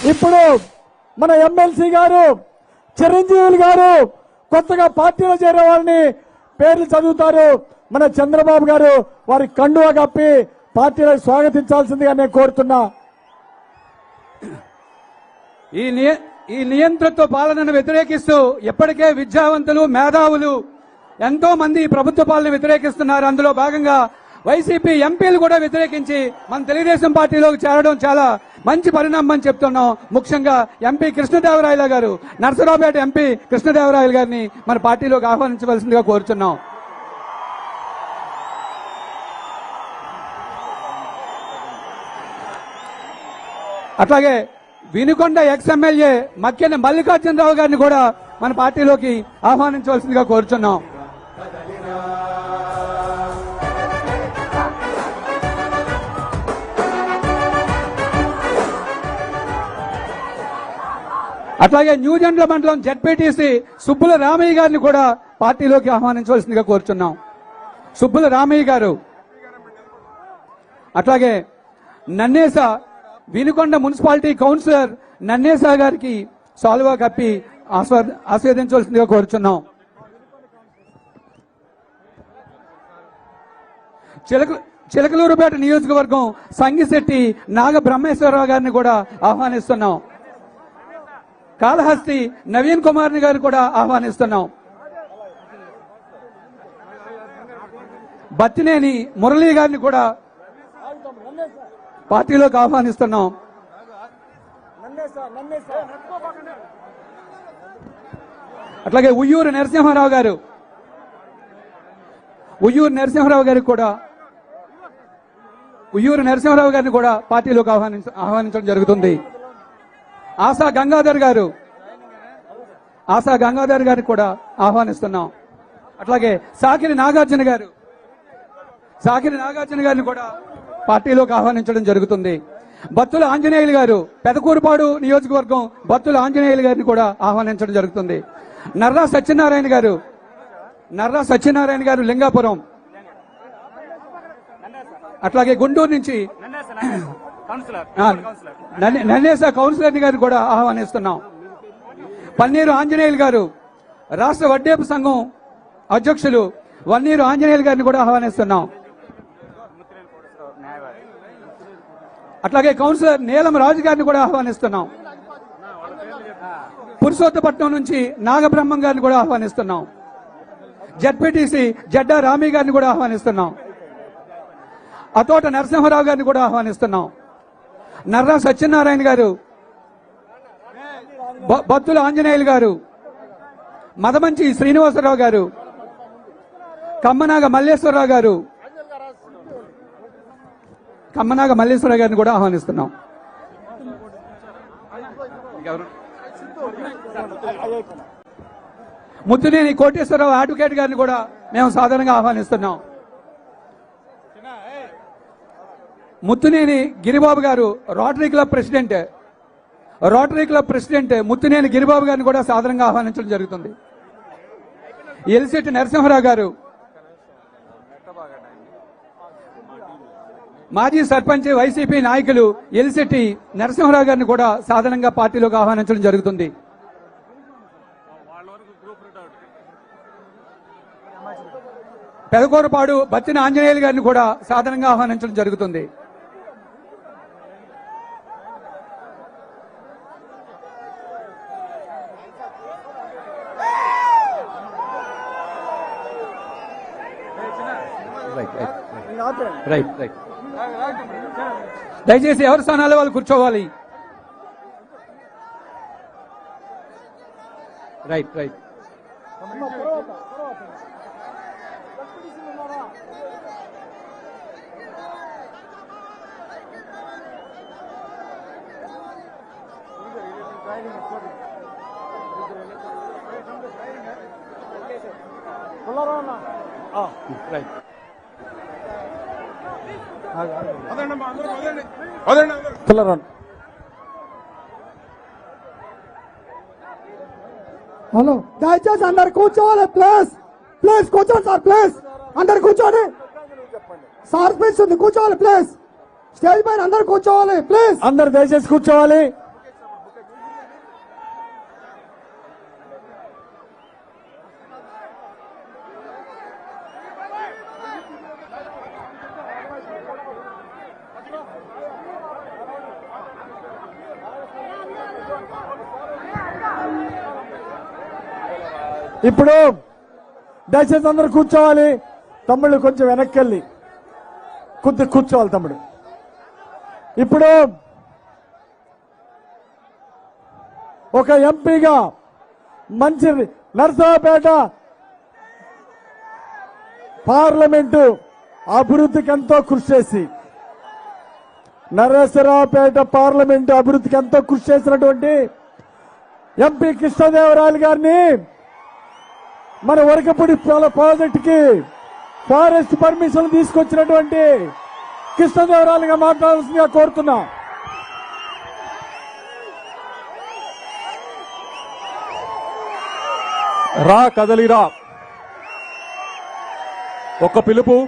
ఇప్పుడు మన ఎమ్మెల్సీ గారు చిరంజీవి గారు కొత్తగా పార్టీలో చేరే వాళ్ళని పేర్లు చదువుతారు. మన చంద్రబాబు గారు వారి కండువా కప్పి పార్టీలో స్వాగతించాల్సిందిగా నేను కోరుతున్నా. ఈ నియంతృత్వ పాలనను వ్యతిరేకిస్తూ ఇప్పటికే విద్యావంతులు మేధావులు ఎంతో మంది ప్రభుత్వ పాలన వ్యతిరేకిస్తున్నారు. అందులో భాగంగా వైసీపీ ఎంపీలు కూడా వ్యతిరేకించి మన తెలుగుదేశం పార్టీలోకి చేరడం చాలా మంచి పరిణామం అని చెప్తున్నాం. ముఖ్యంగా ఎంపీ కృష్ణదేవరాయల గారు, నర్సరావుపేట ఎంపీ కృష్ణదేవరాయల గారిని మన పార్టీలోకి ఆహ్వానించవలసిందిగా కోరుచున్నాం. అట్లాగే వినుకొండ ఎక్స్ఎమ్మెల్యే మక్కెన మల్లికార్జునరావు గారిని కూడా మన పార్టీలోకి ఆహ్వానించవలసిందిగా కోరుచున్నాం. అట్లాగే న్యూజెండ్ల మండలం జెడ్పీటీసీ సుబ్బుల రామయ్య గారిని కూడా పార్టీలోకి ఆహ్వానించవలసిందిగా కోరుచున్నాం. సుబ్బుల రామయ్య గారు. అట్లాగే నన్నేస వినుకొండ మున్సిపాలిటీ కౌన్సిలర్ నన్నేసా గారికి సాల్వా కప్పి ఆస్వాదించవలసిందిగా కోరుచున్నాం. చిలకలూరుపేట నియోజకవర్గం సంగిశెట్టి నాగ బ్రహ్మేశ్వరరావు గారిని కూడా ఆహ్వానిస్తున్నాం. కాళహస్తి నవీన్ కుమార్ గారిని కూడా ఆహ్వానిస్తున్నాం. బత్తినేని మురళీ గారిని కూడా పార్టీలోకి ఆహ్వానిస్తున్నాం. అట్లాగే ఉయ్యూరు నరసింహారావు గారిని కూడా పార్టీలోకి ఆహ్వానించడం జరుగుతుంది. ఆశా గంగాధర్ గారిని కూడా ఆహ్వానిస్తున్నాం. అట్లాగే సాకిరి నాగార్జున గారిని కూడా పార్టీలోకి ఆహ్వానించడం జరుగుతుంది. బత్తుల ఆంజనేయులు గారు, పెదకూరుపాడు నియోజకవర్గం బత్తుల ఆంజనేయులు గారిని కూడా ఆహ్వానించడం జరుగుతుంది. నర్రా సత్యనారాయణ గారు లింగాపురం. అట్లాగే గుంటూరు నుంచి నన్నేసా కౌన్సిలర్ గారిని కూడా ఆహ్వానిస్తున్నాం. పన్నీరు ఆంజనేయులు గారు, రాష్ట్ర వడ్డేపు సంఘం అధ్యక్షులు వన్నీరు ఆంజనేయులు గారిని కూడా ఆహ్వానిస్తున్నాం. అట్లాగే కౌన్సిలర్ నీలం రాజు గారిని కూడా ఆహ్వానిస్తున్నాం. పురుషోత్తపట్నం నుంచి నాగబ్రహ్మం గారిని కూడా ఆహ్వానిస్తున్నాం. జెడ్పీటీసీ జడ్డా రామీ గారిని కూడా ఆహ్వానిస్తున్నాం. అతోట నరసింహారావు గారిని కూడా ఆహ్వానిస్తున్నాం. నర్రా సత్యనారాయణ గారు, బత్తుల ఆంజనేయులు గారు, మదమంచి శ్రీనివాసరావు గారు, కమ్మనాగ మల్లేశ్వరరావు గారిని కూడా ఆహ్వానిస్తున్నాం. ముత్తునేని కోటేశ్వరరావు అడ్వకేట్ గారిని కూడా మేము సాధారణంగా ఆహ్వానిస్తున్నాం. ముత్తునేని గిరిబాబు గారు, rotary club president Muttuneni Giribabu గారిని కూడా సాధారణంగా ఆహ్వానించడం జరుగుతుంది. ఎలిశెట్టి నరసింహారావు గారు, మాజీ సర్పంచ్ వైసీపీ నాయకులు ఎలిశెట్టి నరసింహారావు గారిని కూడా సాధారణంగా పార్టీలోకి ఆహ్వానించడం జరుగుతుంది. పెదకూరపాడు బత్తిన ఆంజనేయులు గారిని కూడా సాధారణంగా ఆహ్వానించడం జరుగుతుంది. దయచేసి ఎవరి స్థానాల్లో వాళ్ళు కూర్చోవాలి. రైట్. హలో, దయచేసి అందరు కూర్చోవాలి. ప్లీజ్ కూర్చోండి సార్. ప్లీజ్ అందరు కూర్చోండి. సార్ ప్లీజ్ కూర్చోవాలి ప్లీజ్. స్టేజ్ పైన అందరు కూర్చోవాలి ప్లీజ్. అందరు దయచేసి కూర్చోవాలి. ఇప్పుడు దయచేసి అందరు కూర్చోవాలి. తమ్ముళ్ళు కొంచెం వెనక్కి వెళ్ళి కూర్చోవాలి తమ్ముడు. ఇప్పుడు ఒక ఎంపీగా మంచి నరసరావుపేట పార్లమెంటు అభివృద్ధికి ఎంతో కృషి చేసి నరసరావుపేట పార్లమెంటు అభివృద్ధికి ఎంతో కృషి చేసినటువంటి ఎంపీ కృష్ణదేవరాయలు గారిని మన వరకపూడి ప్రాజెక్టుకి ఫారెస్ట్ పర్మిషన్ తీసుకొచ్చినటువంటి కృష్ణదేవరాయలుగా మాట్లాడాల్సిందిగా కోరుతున్నా. రా కదలిరా ఒక పిలుపు.